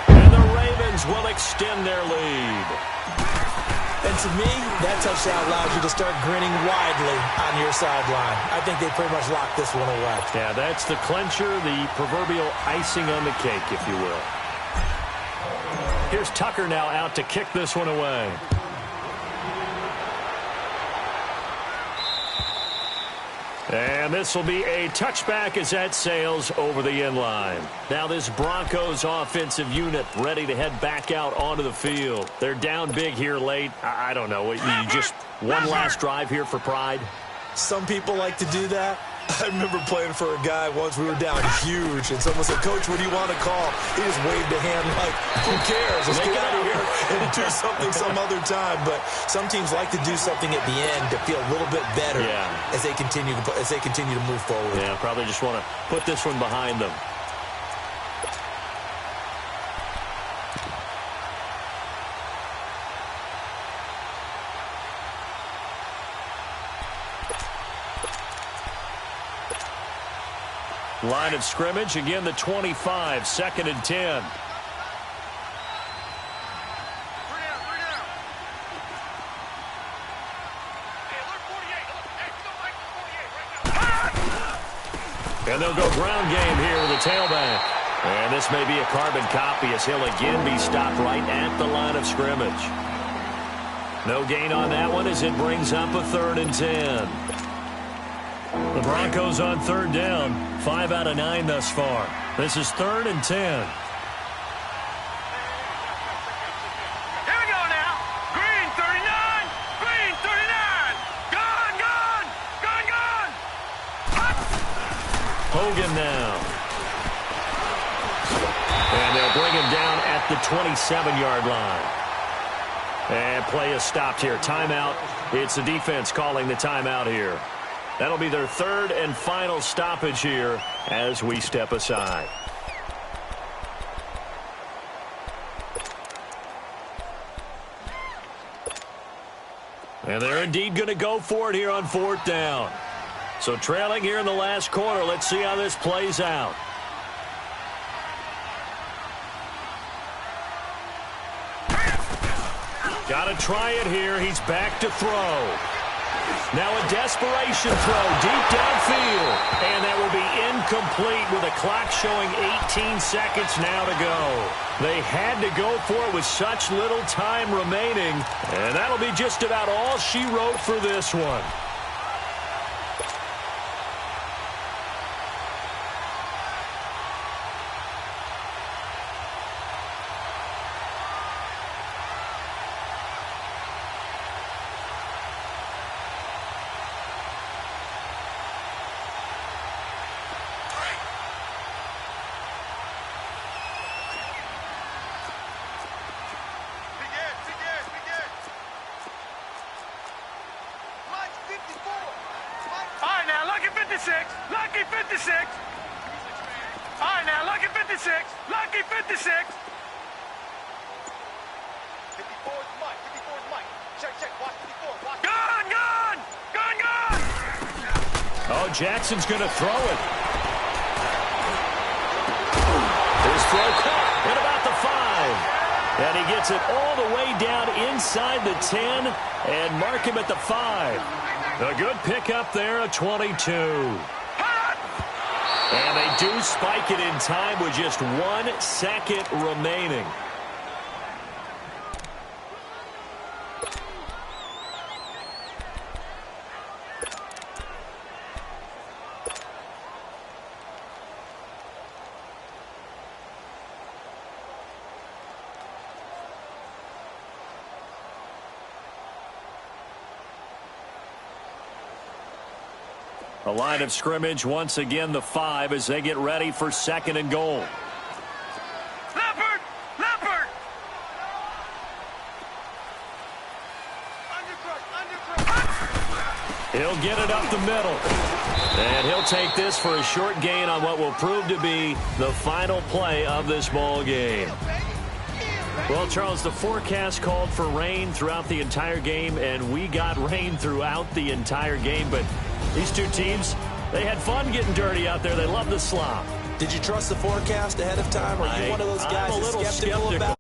[SPEAKER 1] And the Ravens will extend their lead.
[SPEAKER 2] And to me, that touchdown allows you to start grinning widely on your sideline. I think they pretty much locked this one away.
[SPEAKER 1] Yeah, that's the clincher, the proverbial icing on the cake, if you will. Here's Tucker now out to kick this one away. And this will be a touchback as that sails over the end line. Now this Broncos offensive unit ready to head back out onto the field. They're down big here late. I don't know. You just one last drive here for pride?
[SPEAKER 2] Some people like to do that. I remember playing for a guy once. We were down huge, and someone said, "Coach, what do you want to call?" He just waved a hand like, "Who cares? Let's get out of here and do something some other time." But some teams like to do something at the end to feel a little bit better as they continue to move forward.
[SPEAKER 1] Yeah, probably just want to put this one behind them. Line of scrimmage, again the 25, 2nd and 10. And they'll go ground game here with the tailback. And this may be a carbon copy as he'll again be stopped right at the line of scrimmage. No gain on that one as it brings up a 3rd and 10. The Broncos on 3rd down, 5 out of 9 thus far. This is 3rd and 10.
[SPEAKER 3] Here we go now. Green 39. Green 39. Gone.
[SPEAKER 1] Hogan now. And they'll bring him down at the 27-yard line. And play is stopped here. Timeout. It's the defense calling the timeout here. That'll be their third and final stoppage here as we step aside. And they're indeed going to go for it here on fourth down. So trailing here in the last quarter. Let's see how this plays out. Got to try it here. He's back to throw. Now a desperation throw deep downfield. And that will be incomplete with the clock showing 18 seconds now to go. They had to go for it with such little time remaining. And that'll be just about all she wrote for this one.
[SPEAKER 3] Lucky 56. All right, now, lucky 56. Lucky 56. 54 is Mike. 54 is Mike. Check. Watch 54. Watch. Gone.
[SPEAKER 1] Oh, Jackson's going to throw it. His throw caught at about the 5. And he gets it all the way down inside the 10 and mark him at the 5. A good pickup there, a 22. And they do spike it in time with just 1 second remaining. A line of scrimmage, once again, the 5 as they get ready for 2nd and goal.
[SPEAKER 3] Leopard!
[SPEAKER 1] He'll get it up the middle. And he'll take this for a short gain on what will prove to be the final play of this ball game. Well, Charles, the forecast called for rain throughout the entire game, and we got rain throughout the entire game. But these two teams, they had fun getting dirty out there. They love the slop.
[SPEAKER 2] Did you trust the forecast ahead of time? Or are you one of those guys
[SPEAKER 1] I'm a little
[SPEAKER 2] skeptical about